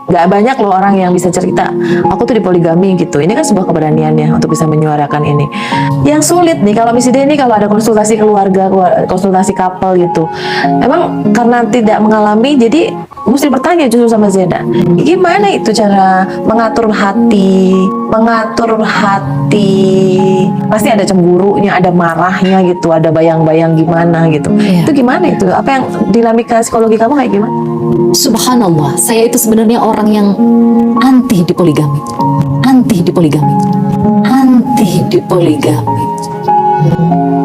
Gak banyak loh orang yang bisa cerita, aku tuh dipoligami gitu. Ini kan sebuah keberanian ya untuk bisa menyuarakan ini. Yang sulit nih kalau misalnya ini kalau ada konsultasi keluarga, konsultasi couple gitu. Emang karena tidak mengalami, jadi mesti bertanya justru sama Zeda. Gimana itu cara mengatur hati, pasti ada cemburunya, ada marahnya gitu, ada bayang-bayang gimana gitu. Itu gimana itu? Apa yang dinamika psikologi kamu kayak gimana? Subhanallah, saya itu sebenarnya orang yang anti dipoligami.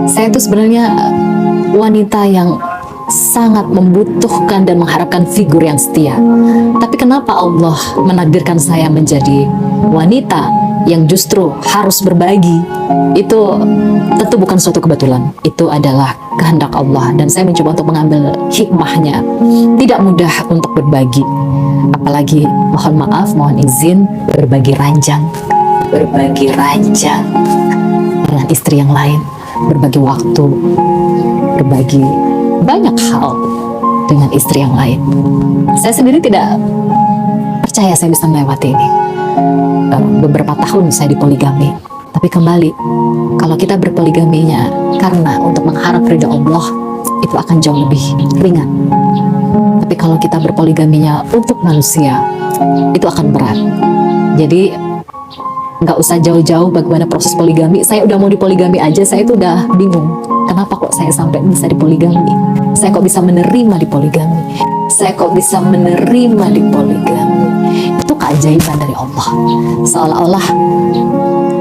Saya itu sebenarnya wanita yang sangat membutuhkan dan mengharapkan figur yang setia. Tapi kenapa Allah menakdirkan saya menjadi wanita yang justru harus berbagi? Itu tentu bukan suatu kebetulan. Itu adalah kehendak Allah, dan saya mencoba untuk mengambil hikmahnya. Tidak mudah untuk berbagi, apalagi mohon izin berbagi ranjang dengan istri yang lain, berbagi waktu, berbagi banyak hal dengan istri yang lain. Saya sendiri tidak percaya saya bisa melewati ini. Beberapa tahun saya dipoligami, tapi kembali, kalau kita berpoligaminya karena untuk mengharap ridha Allah, itu akan jauh lebih ringan. Tapi kalau kita berpoligaminya untuk manusia, itu akan berat. Jadi nggak usah jauh-jauh bagaimana proses poligami. Saya udah mau dipoligami aja, saya itu udah bingung. Kenapa kok saya sampai bisa dipoligami? Saya kok bisa menerima dipoligami? Itu keajaiban dari Allah. Seolah-olah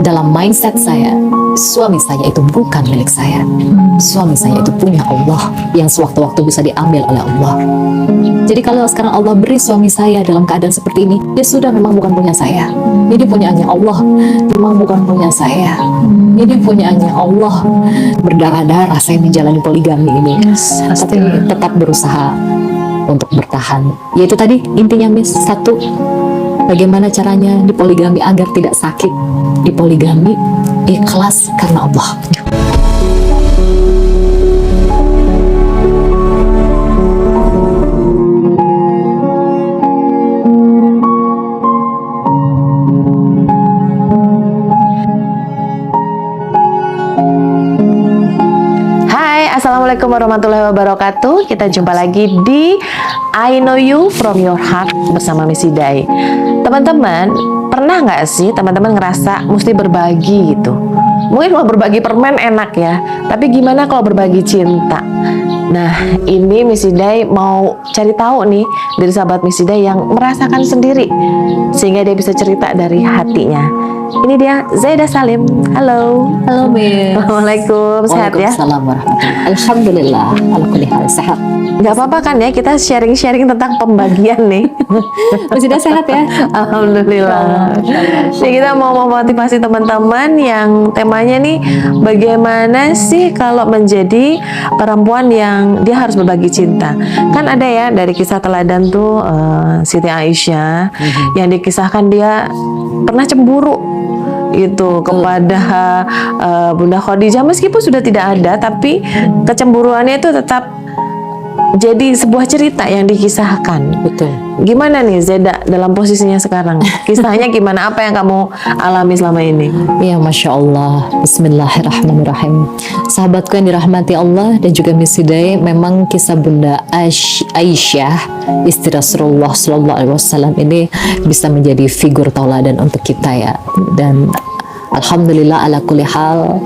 dalam mindset saya, suami saya itu bukan milik saya. Suami saya itu punya Allah yang sewaktu-waktu bisa diambil oleh Allah. Jadi kalau sekarang Allah beri suami saya dalam keadaan seperti ini, dia sudah memang bukan punya saya. Ini punyaannya Allah, memang bukan punya saya. Ini punyaannya Allah. Berdarah-darah saya menjalani poligami ini. Tapi tetap berusaha untuk bertahan. Yaitu tadi intinya, Miss, satu, bagaimana caranya dipoligami agar tidak sakit? Dipoligami ikhlas karena Allah. Assalamualaikum warahmatullahi wabarakatuh. Kita jumpa lagi di I Know You From Your Heart bersama Miss Hidai. Teman-teman, pernah nggak sih teman-teman ngerasa mesti berbagi gitu? Mungkin kalau berbagi permen enak ya, tapi gimana kalau berbagi cinta? Nah, ini Miss Hidai mau cari tahu nih dari sahabat Miss Hidai yang merasakan sendiri, sehingga dia bisa cerita dari hatinya. Ini dia Zaida Salim. Halo. Halo, Miss. Assalamualaikum. Sehat ya? Waalaikumsalam warahmatullahi. Alhamdulillah, ala kulli hal sehat. Gak apa-apa kan ya, kita sharing-sharing tentang pembagian nih. Sudah sehat ya? Alhamdulillah. Jadi kita mau memotivasi teman-teman yang temanya nih, bagaimana sih kalau menjadi perempuan yang dia harus berbagi cinta. Kan ada ya dari kisah teladan tuh Siti Aisyah yang dikisahkan dia pernah cemburu itu kepada Bunda Khadijah, meskipun sudah tidak ada, tapi kecemburuannya itu tetap jadi sebuah cerita yang dikisahkan. Betul. Gimana nih Zeda dalam posisinya sekarang? Kisahnya gimana? Apa yang kamu alami selama ini? Ya, Masya Allah. Bismillahirrahmanirrahim. Sahabatku yang dirahmati Allah dan juga Miss Hidai, memang kisah Bunda Aisyah, istri Rasulullah SAW ini bisa menjadi figur tauladan untuk kita ya. Dan alhamdulillah ala kulli hal,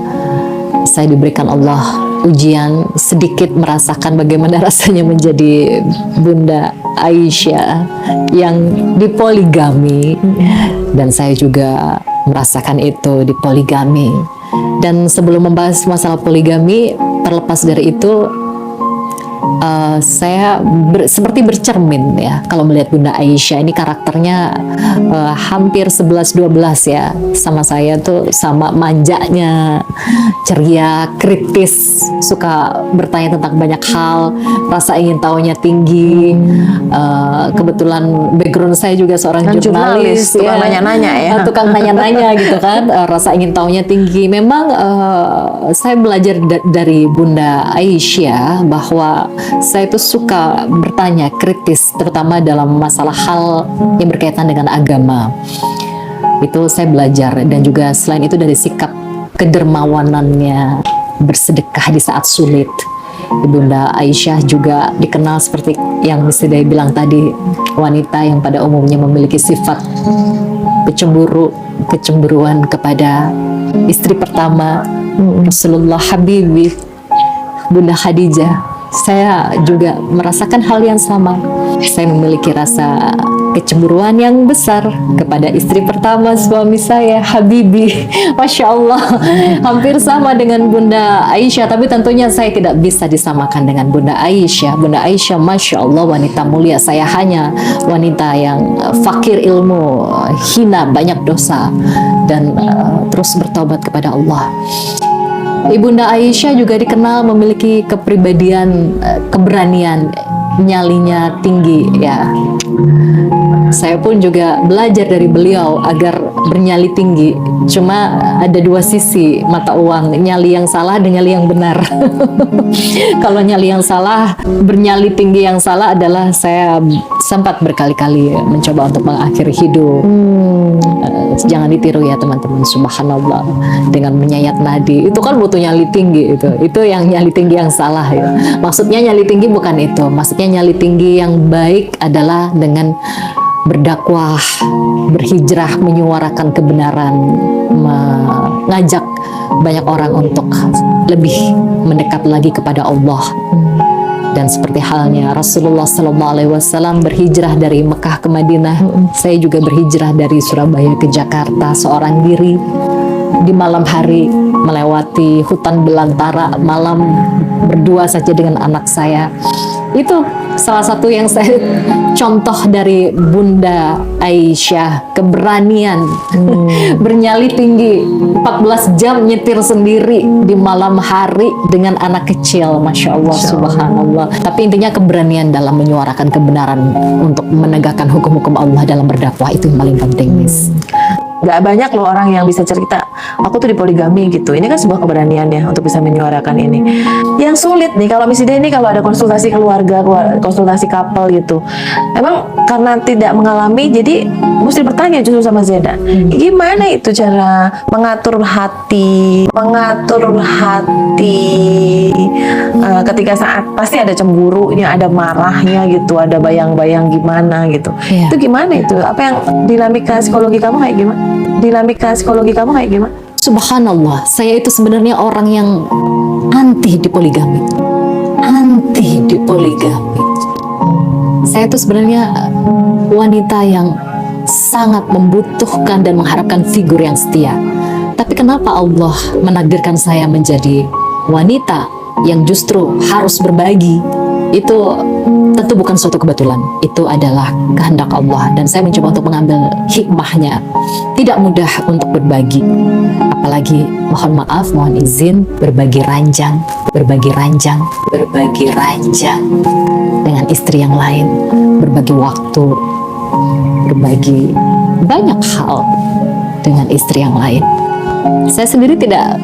saya diberikan Allah ujian sedikit merasakan bagaimana rasanya menjadi Bunda Aisyah yang dipoligami, dan saya juga merasakan itu dipoligami. Dan sebelum membahas masalah poligami, terlepas dari itu, saya seperti bercermin ya kalau melihat Bunda Aisyah ini karakternya hampir 11-12 ya sama saya tuh, sama manjanya, ceria, kritis, suka bertanya tentang banyak hal, rasa ingin tahunya tinggi. Kebetulan background saya juga seorang jurnalis, tukang nanya-nanya ya. Tukang nanya-nanya gitu kan, rasa ingin tahunya tinggi. Memang saya belajar dari Bunda Aisyah bahwa saya itu suka bertanya kritis, terutama dalam masalah hal yang berkaitan dengan agama. Itu saya belajar, dan juga selain itu dari sikap kedermawanannya bersedekah di saat sulit. Ibunda Aisyah juga dikenal seperti yang Miss Hidayah bilang tadi, wanita yang pada umumnya memiliki sifat kecemburuan kepada istri pertama Rasulullah Habibi, Bunda Khadijah. Saya juga merasakan hal yang sama. Saya memiliki rasa kecemburuan yang besar kepada istri pertama suami saya, Habibi. Masya Allah, hampir sama dengan Bunda Aisyah, tapi tentunya saya tidak bisa disamakan dengan Bunda Aisyah. Bunda Aisyah, Masya Allah, wanita mulia. Saya hanya wanita yang fakir ilmu, hina, banyak dosa, dan terus bertobat kepada Allah. Ibunda Aisyah juga dikenal memiliki kepribadian, keberanian, nyalinya tinggi ya. Saya pun juga belajar dari beliau agar bernyali tinggi. Cuma ada dua sisi mata uang, nyali yang salah dan nyali yang benar. Kalau nyali yang salah, bernyali tinggi yang salah adalah saya sempat berkali-kali mencoba untuk mengakhiri hidup. Jangan ditiru ya teman-teman, subhanallah, dengan menyayat nadi. Itu kan butuh nyali tinggi itu yang nyali tinggi yang salah ya. Maksudnya nyali tinggi bukan itu. Maksudnya nyali tinggi yang baik adalah dengan berdakwah, berhijrah, menyuarakan kebenaran, mengajak banyak orang untuk lebih mendekat lagi kepada Allah. Dan seperti halnya Rasulullah SAW berhijrah dari Mekah ke Madinah, saya juga berhijrah dari Surabaya ke Jakarta seorang diri di malam hari, melewati hutan belantara malam berdua saja dengan anak saya. Itu salah satu yang saya contoh dari Bunda Aisyah, keberanian, bernyali tinggi, 14 jam nyetir sendiri di malam hari dengan anak kecil, Masya Allah, subhanallah. Tapi intinya keberanian dalam menyuarakan kebenaran untuk menegakkan hukum-hukum Allah dalam berdakwah, itu yang paling penting, Miss. Gak banyak loh orang yang bisa cerita, aku tuh dipoligami gitu. Ini kan sebuah keberanian ya untuk bisa menyuarakan ini. Yang sulit nih kalau misalnya ini, kalau ada konsultasi keluarga, konsultasi couple gitu, emang karena tidak mengalami, jadi mesti bertanya justru sama Zeda, gimana itu cara mengatur hati ketika saat pasti ada cemburunya, ada marahnya gitu, ada bayang-bayang gimana gitu. Itu gimana itu? Apa yang dinamika psikologi kamu kayak gimana? Subhanallah, saya itu sebenarnya orang yang anti dipoligami. Saya itu sebenarnya wanita yang sangat membutuhkan dan mengharapkan figur yang setia. Tapi kenapa Allah menakdirkan saya menjadi wanita yang justru harus berbagi? Itu tentu bukan suatu kebetulan. Itu adalah kehendak Allah, dan saya mencoba untuk mengambil hikmahnya. Tidak mudah untuk berbagi, apalagi mohon izin berbagi ranjang dengan istri yang lain, berbagi waktu, berbagi banyak hal dengan istri yang lain. Saya sendiri tidak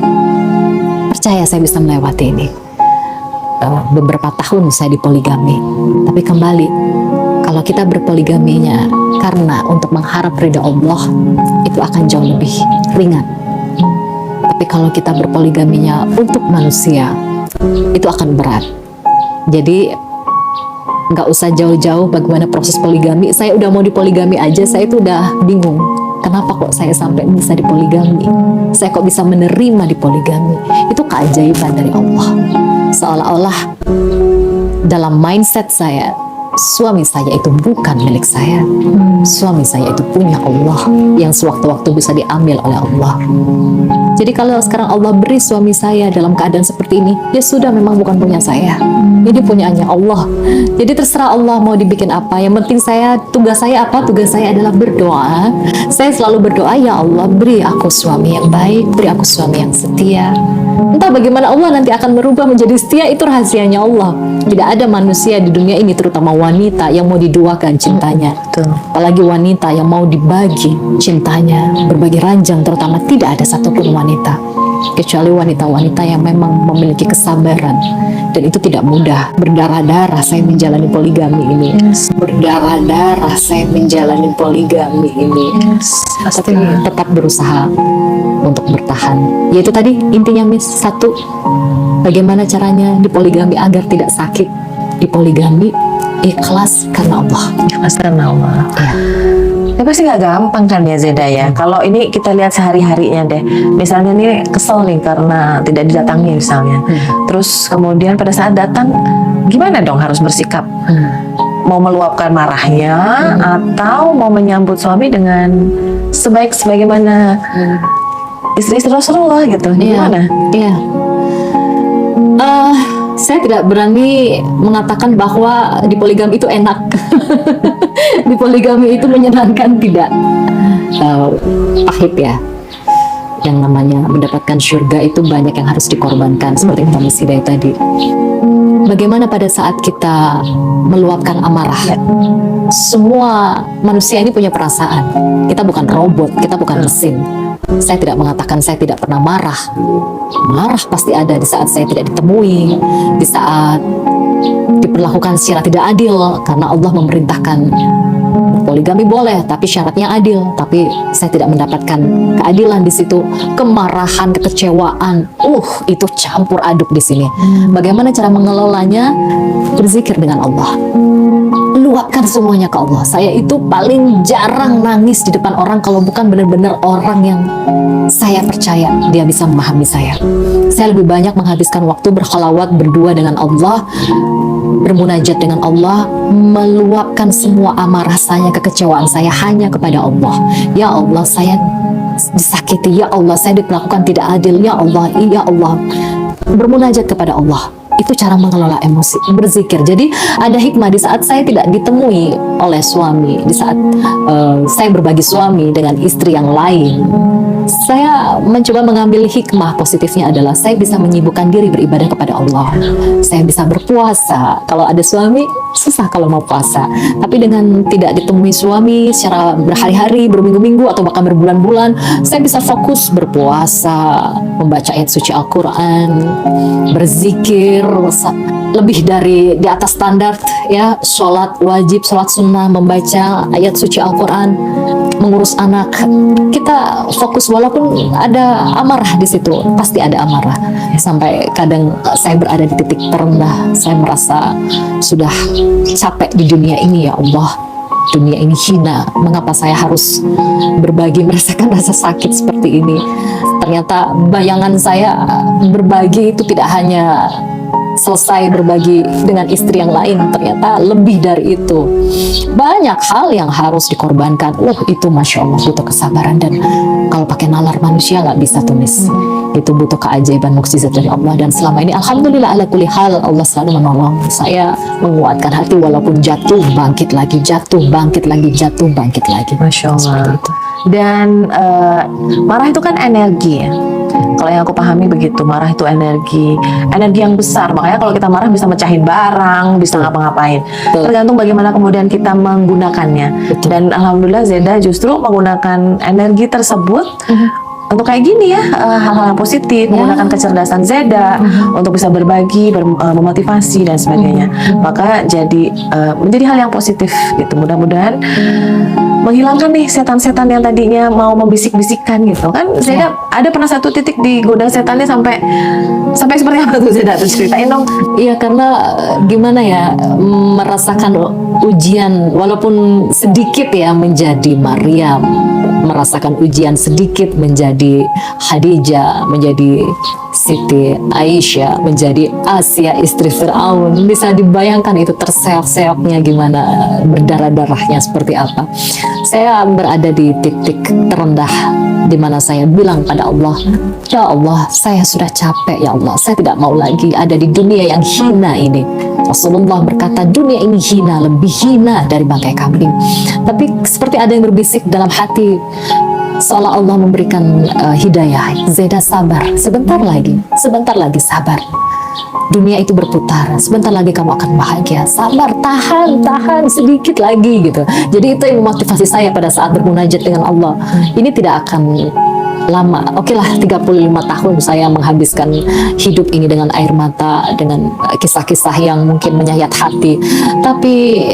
percaya saya bisa melewati ini. Beberapa tahun saya dipoligami, tapi kembali, kalau kita berpoligaminya karena untuk mengharap ridha Allah, itu akan jauh lebih ringan. Tapi kalau kita berpoligaminya untuk manusia, itu akan berat. Jadi nggak usah jauh-jauh bagaimana proses poligami. Saya udah mau dipoligami aja, saya itu udah bingung. Kenapa kok saya sampai bisa dipoligami? Saya kok bisa menerima dipoligami? Itu keajaiban dari Allah. Seolah-olah dalam mindset saya, suami saya itu bukan milik saya. Suami saya itu punya Allah yang sewaktu-waktu bisa diambil oleh Allah. Jadi kalau sekarang Allah beri suami saya dalam keadaan seperti ini, ya sudah, memang bukan punya saya. Ini punyaannya Allah. Jadi terserah Allah mau dibikin apa. Yang penting tugas saya apa? Tugas saya adalah berdoa. Saya selalu berdoa, ya Allah, beri aku suami yang baik, beri aku suami yang setia. Entah bagaimana Allah nanti akan merubah menjadi setia, itu rahasianya Allah. Tidak ada manusia di dunia ini, terutama wanita, yang mau diduakan cintanya. Apalagi wanita yang mau dibagi cintanya, berbagi ranjang terutama, tidak ada satupun wanita. kecuali wanita-wanita yang memang memiliki kesabaran. Dan itu tidak mudah. Berdarah-darah saya menjalani poligami ini. Berdarah-darah saya menjalani poligami ini. Tapi tetap berusaha untuk bertahan. Yaitu tadi intinya Miss, satu, bagaimana caranya di poligami agar tidak sakit. Di poligami ikhlas karena Allah. Ikhlas karena Allah. Ya. Tapi pasti nggak gampang kan ya Zeda ya. Kalau ini kita lihat sehari-harinya deh. Misalnya nih kesel nih karena tidak didatangi misalnya. Terus kemudian pada saat datang gimana dong harus bersikap? Mau meluapkan marahnya atau mau menyambut suami dengan sebagaimana istri-istri Rasulullah gitu. Gimana? Iya. Saya tidak berani mengatakan bahwa di poligami itu enak. Di poligami itu menyenangkan, tidak. Pahit ya. Yang namanya mendapatkan surga itu banyak yang harus dikorbankan, seperti kata Miss Hidayah tadi. Bagaimana pada saat kita meluapkan amarah? Semua manusia ini punya perasaan. Kita bukan robot, kita bukan mesin. Saya tidak mengatakan saya tidak pernah marah. Marah pasti ada di saat saya tidak ditemui, di saat diperlakukan secara tidak adil, karena Allah memerintahkan poligami boleh, tapi syaratnya adil. Tapi saya tidak mendapatkan keadilan di situ. Kemarahan, kekecewaan, itu campur aduk di sini. Bagaimana cara mengelolanya? Berzikir dengan Allah. Luapkan semuanya ke Allah. Saya itu paling jarang nangis di depan orang kalau bukan benar-benar orang yang saya percaya dia bisa memahami saya. Saya lebih banyak menghabiskan waktu berkhalawat berdua dengan Allah, bermunajat dengan Allah, meluapkan semua amarah saya, kekecewaan saya hanya kepada Allah. Ya Allah, saya disakiti. Ya Allah, saya diperlakukan tidak adil. Ya Allah, ya Allah. Bermunajat kepada Allah. Itu cara mengelola emosi, berzikir. Jadi ada hikmah di saat saya tidak ditemui oleh suami, di saat saya berbagi suami dengan istri yang lain. Saya mencoba mengambil hikmah positifnya adalah saya bisa menyibukkan diri beribadah kepada Allah. Saya bisa berpuasa. Kalau ada suami, susah kalau mau puasa. Tapi dengan tidak ditemui suami secara berhari-hari, berminggu-minggu, atau bahkan berbulan-bulan, saya bisa fokus berpuasa, membaca ayat suci Al-Quran, berzikir, lebih dari di atas standar ya, sholat wajib, sholat sunnah, membaca ayat suci Al-Quran, mengurus anak. Kita fokus walaupun ada amarah di situ, pasti ada amarah. Sampai kadang saya berada di titik terendah, saya merasa sudah capek di dunia ini. Ya Allah, dunia ini hina. Mengapa saya harus berbagi, merasakan rasa sakit seperti ini? Ternyata bayangan saya berbagi itu tidak hanya selesai berbagi dengan istri yang lain, ternyata lebih dari itu. Banyak hal yang harus dikorbankan. Itu Masya Allah butuh kesabaran, dan kalau pakai nalar manusia nggak bisa tulis. Itu butuh keajaiban mukjizat dari Allah. Dan selama ini alhamdulillah ala kulli hal Allah selalu menolong saya, menguatkan hati walaupun jatuh bangkit lagi, jatuh bangkit lagi, jatuh bangkit lagi. Masya Allah. Dan marah itu kan energi ya. Kalau yang aku pahami begitu, marah itu energi yang besar. Makanya kalau kita marah bisa mecahin barang, bisa ngapa-ngapain. Tergantung bagaimana kemudian kita menggunakannya. Dan alhamdulillah Zeda justru menggunakan energi tersebut untuk kayak gini ya, hal-hal yang positif, menggunakan kecerdasan Zeda untuk bisa berbagi, memotivasi dan sebagainya. Maka jadi menjadi hal yang positif gitu. Mudah-mudahan menghilangkan nih setan-setan yang tadinya mau membisik-bisikkan gitu kan. Zeda ada pernah satu titik di godang setannya sampai seperti apa tuh Zeda? Tuh ceritain dong. Iya, karena gimana ya, merasakan ujian walaupun sedikit ya, menjadi Maryam, merasakan ujian sedikit menjadi Khadijah, menjadi Siti Aisyah, menjadi Asia istri Fir'aun. Bisa dibayangkan itu terseok-seoknya gimana, berdarah-darahnya seperti apa. Saya berada di titik terendah di mana saya bilang pada Allah, ya Allah, saya sudah capek ya Allah, saya tidak mau lagi ada di dunia yang hina ini. Rasulullah berkata, dunia ini hina, lebih hina dari bangkai kambing. Tapi seperti ada yang berbisik dalam hati, seolah Allah memberikan hidayah. Zeda sabar, sebentar lagi sabar. Dunia itu berputar, sebentar lagi kamu akan bahagia. Sabar, tahan sedikit lagi gitu. Jadi itu yang memotivasi saya pada saat bermunajat dengan Allah. Ini tidak akan lama, oke lah 35 tahun saya menghabiskan hidup ini dengan air mata, dengan kisah-kisah yang mungkin menyayat hati, tapi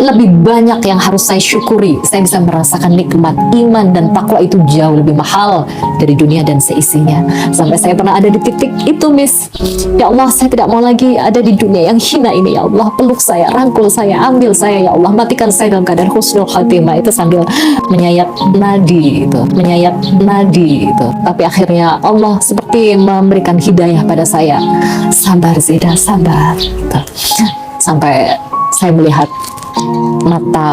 lebih banyak yang harus saya syukuri. Saya bisa merasakan nikmat iman dan takwa itu jauh lebih mahal dari dunia dan seisinya. Sampai saya pernah ada di titik itu, Miss. Ya Allah, saya tidak mau lagi ada di dunia yang hina ini. Ya Allah, peluk saya, rangkul saya, ambil saya. Ya Allah, matikan saya dalam keadaan husnul khatimah. Itu sambil menyayat nadi itu, tapi akhirnya Allah seperti memberikan hidayah pada saya. Sabar Zeda, sabar gitu. Sampai saya melihat mata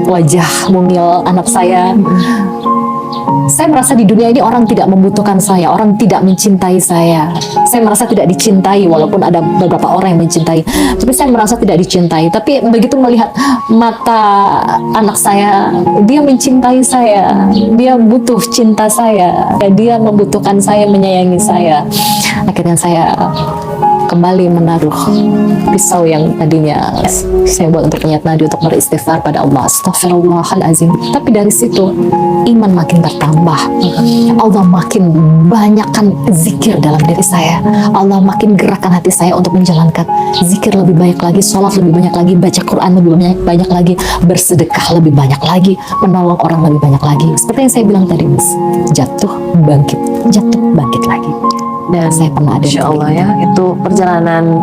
wajah mungil anak saya merasa di dunia ini orang tidak membutuhkan saya, orang tidak mencintai saya. Saya merasa tidak dicintai, walaupun ada beberapa orang yang mencintai, tapi saya merasa tidak dicintai. Tapi begitu melihat mata anak saya, dia mencintai saya, dia butuh cinta saya, dia membutuhkan saya, menyayangi saya. Akhirnya saya kembali menaruh pisau yang tadinya saya buat untuk niat nadi, untuk beristighfar pada Allah. Astaghfirullahalazim. Tapi dari situ iman makin bertambah. Allah makin banyakkan zikir dalam diri saya. Allah makin gerakkan hati saya untuk menjalankan zikir lebih banyak lagi, sholat lebih banyak lagi, baca Quran lebih banyak lagi, bersedekah lebih banyak lagi, menolong orang lebih banyak lagi. Seperti yang saya bilang tadi, Miss, jatuh bangkit lagi. Dan saya pernah ada, Insya Allah ya, itu perjalanan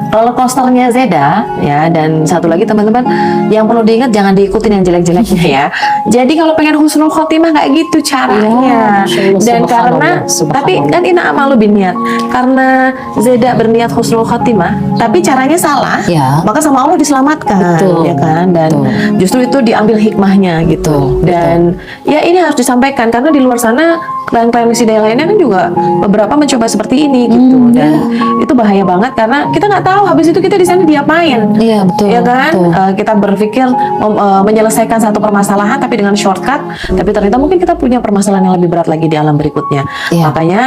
roller coasternya Zeda ya. Dan satu lagi teman-teman yang perlu diingat, jangan diikutin yang jelek-jeleknya ya. Jadi kalau pengen husnul khotimah nggak gitu caranya. Ya, dan karena tapi kan ina amalu binniat, karena Zeda berniat husnul khotimah tapi caranya salah, ya, maka sama Allah diselamatkan. Betul. Ya kan. Dan justru itu diambil hikmahnya gitu. Dan ya ini harus disampaikan, karena di luar sana klien-klien misi daya lainnya kan juga beberapa mencoba seperti ini gitu. Dan itu bahaya banget, karena kita nggak tahu habis itu kita di sana diapain. Iya, betul. Ya kan? Betul. Kita berpikir menyelesaikan satu permasalahan tapi dengan shortcut, tapi ternyata mungkin kita punya permasalahan yang lebih berat lagi di alam berikutnya. Iya. Makanya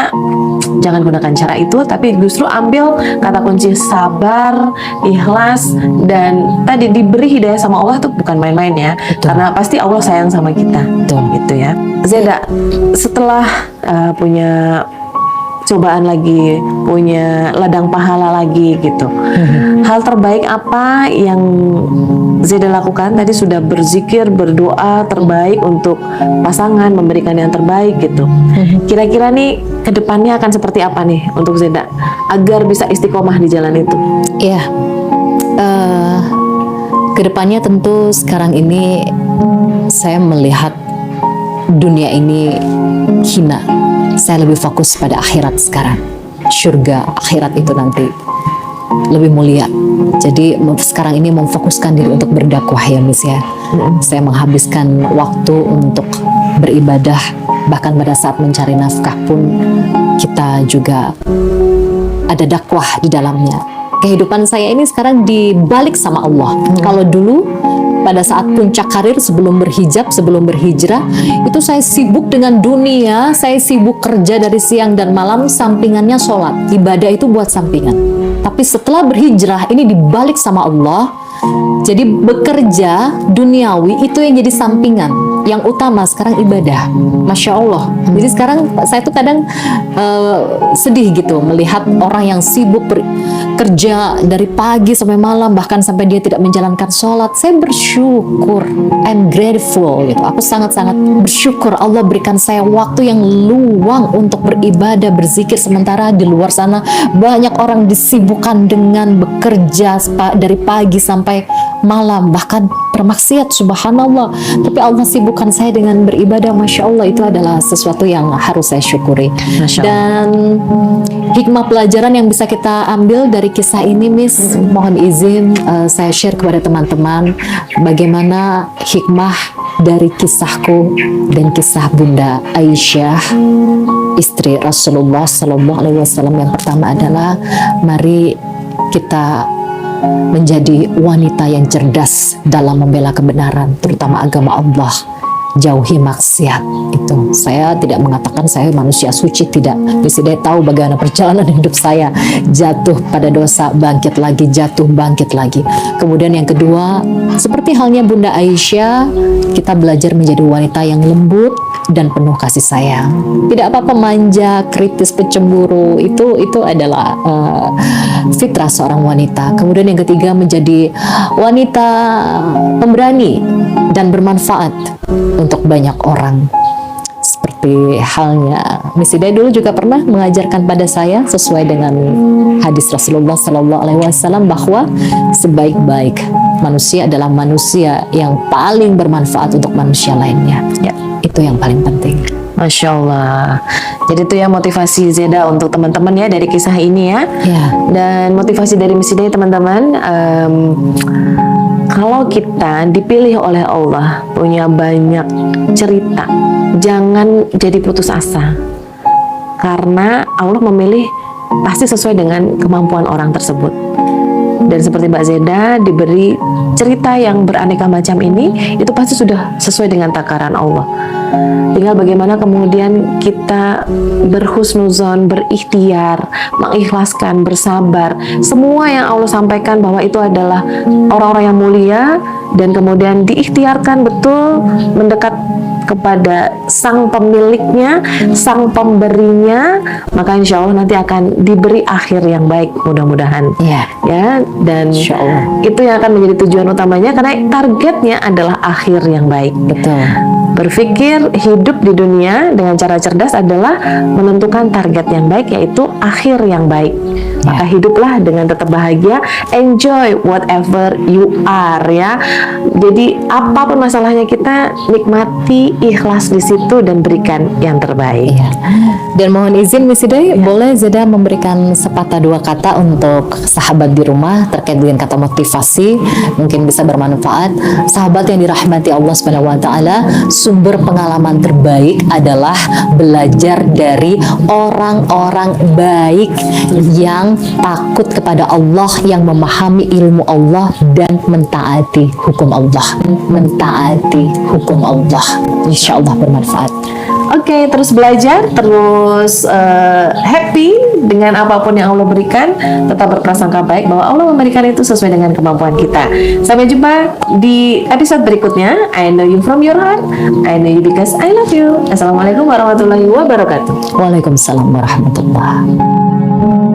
jangan gunakan cara itu, tapi justru ambil kata kunci sabar, ikhlas, dan tadi diberi hidayah sama Allah tuh bukan main-main ya. Betul. Karena pasti Allah sayang sama kita. Betul. Gitu ya. Zeda, setelah punya cobaan lagi, punya ladang pahala lagi gitu, hal terbaik apa yang Zeda lakukan? Tadi sudah berzikir, berdoa terbaik untuk pasangan, memberikan yang terbaik gitu. Kira-kira nih kedepannya akan seperti apa nih untuk Zeda agar bisa istiqomah di jalan itu? Iya, kedepannya tentu sekarang ini saya melihat dunia ini hina. Saya lebih fokus pada akhirat sekarang. Surga akhirat itu nanti lebih mulia. Jadi sekarang ini memfokuskan diri untuk berdakwah ya, Miss ya. Saya menghabiskan waktu untuk beribadah, bahkan pada saat mencari nafkah pun kita juga ada dakwah di dalamnya. Kehidupan saya ini sekarang dibalik sama Allah. Kalau dulu pada saat puncak karir, sebelum berhijab, sebelum berhijrah, itu saya sibuk dengan dunia, saya sibuk kerja dari siang dan malam, sampingannya sholat. Ibadah itu buat sampingan. Tapi setelah berhijrah, ini dibalik sama Allah. Jadi bekerja duniawi itu yang jadi sampingan, yang utama sekarang ibadah. Masya Allah. Jadi sekarang saya tuh kadang sedih gitu melihat orang yang sibuk kerja dari pagi sampai malam, bahkan sampai dia tidak menjalankan sholat. Saya bersyukur, I'm grateful gitu. Aku sangat-sangat bersyukur Allah berikan saya waktu yang luang untuk beribadah, berzikir, sementara di luar sana banyak orang disibukkan dengan bekerja dari pagi sampai malam, bahkan bermaksiat, subhanallah. Tapi Allah sibukkan saya dengan beribadah. Masya Allah, itu adalah sesuatu yang harus saya syukuri. Dan hikmah pelajaran yang bisa kita ambil dari kisah ini, Miss, mohon izin saya share kepada teman-teman bagaimana hikmah dari kisahku dan kisah Bunda Aisyah, istri Rasulullah Sallallahu Alaihi Wasallam. Yang pertama adalah mari kita menjadi wanita yang cerdas dalam membela kebenaran, terutama agama Allah. Jauhi maksiat. Itu saya tidak mengatakan saya manusia suci, tidak. Saya tahu bagaimana perjalanan hidup saya, jatuh pada dosa, bangkit lagi, jatuh, bangkit lagi. Kemudian yang kedua, seperti halnya Bunda Aisyah, kita belajar menjadi wanita yang lembut, dan penuh kasih sayang. Tidak apa-apa manja, kritis, pencemburu, itu adalah fitrah seorang wanita. Kemudian yang ketiga, menjadi wanita pemberani dan bermanfaat untuk banyak orang. Seperti halnya Miss Hidayah dulu juga pernah mengajarkan pada saya sesuai dengan hadis Rasulullah SAW bahwa sebaik-baik manusia adalah manusia yang paling bermanfaat untuk manusia lainnya. Ya, itu yang paling penting. Masya Allah. Jadi itu ya motivasi Zeda untuk teman-teman ya dari kisah ini ya. Ya. Dan motivasi dari Miss Hidayah teman-teman, kalau kita dipilih oleh Allah punya banyak cerita, jangan jadi putus asa. Karena Allah memilih pasti sesuai dengan kemampuan orang tersebut. Dan seperti Mbak Zeda diberi cerita yang beraneka macam ini, itu pasti sudah sesuai dengan takaran Allah. Tinggal bagaimana kemudian kita berhusnuzon, berikhtiar, mengikhlaskan, bersabar. Semua yang Allah sampaikan bahwa itu adalah orang-orang yang mulia, dan kemudian diikhtiarkan betul mendekat kepada sang pemiliknya, sang pemberinya, maka insya Allah nanti akan diberi akhir yang baik mudah-mudahan. Ya, dan Insya Allah. itu yang akan menjadi tujuan utamanya karena targetnya adalah akhir yang baik. Betul. Berpikir hidup di dunia dengan cara cerdas adalah menentukan target yang baik, yaitu akhir yang baik. Maka hiduplah dengan tetap bahagia, enjoy whatever you are ya. Jadi apapun masalahnya kita nikmati, ikhlas di situ dan berikan yang terbaik. Iya. Dan mohon izin Miss Hidayah, boleh Zeda memberikan sepatah dua kata untuk sahabat di rumah terkait dengan kata motivasi, mungkin bisa bermanfaat. Sahabat yang dirahmati Allah Subhanahu wa taala, sumber pengalaman terbaik adalah belajar dari orang-orang baik yang takut kepada Allah, yang memahami ilmu Allah dan mentaati hukum Allah. Mentaati hukum Allah. Insya Allah bermanfaat. Oke, terus belajar, terus happy dengan apapun yang Allah berikan, tetap berprasangka baik bahwa Allah memberikan itu sesuai dengan kemampuan kita. Sampai jumpa di episode berikutnya. I know you from your heart, I know you because I love you. Assalamualaikum warahmatullahi wabarakatuh. Waalaikumsalam warahmatullahi wabarakatuh.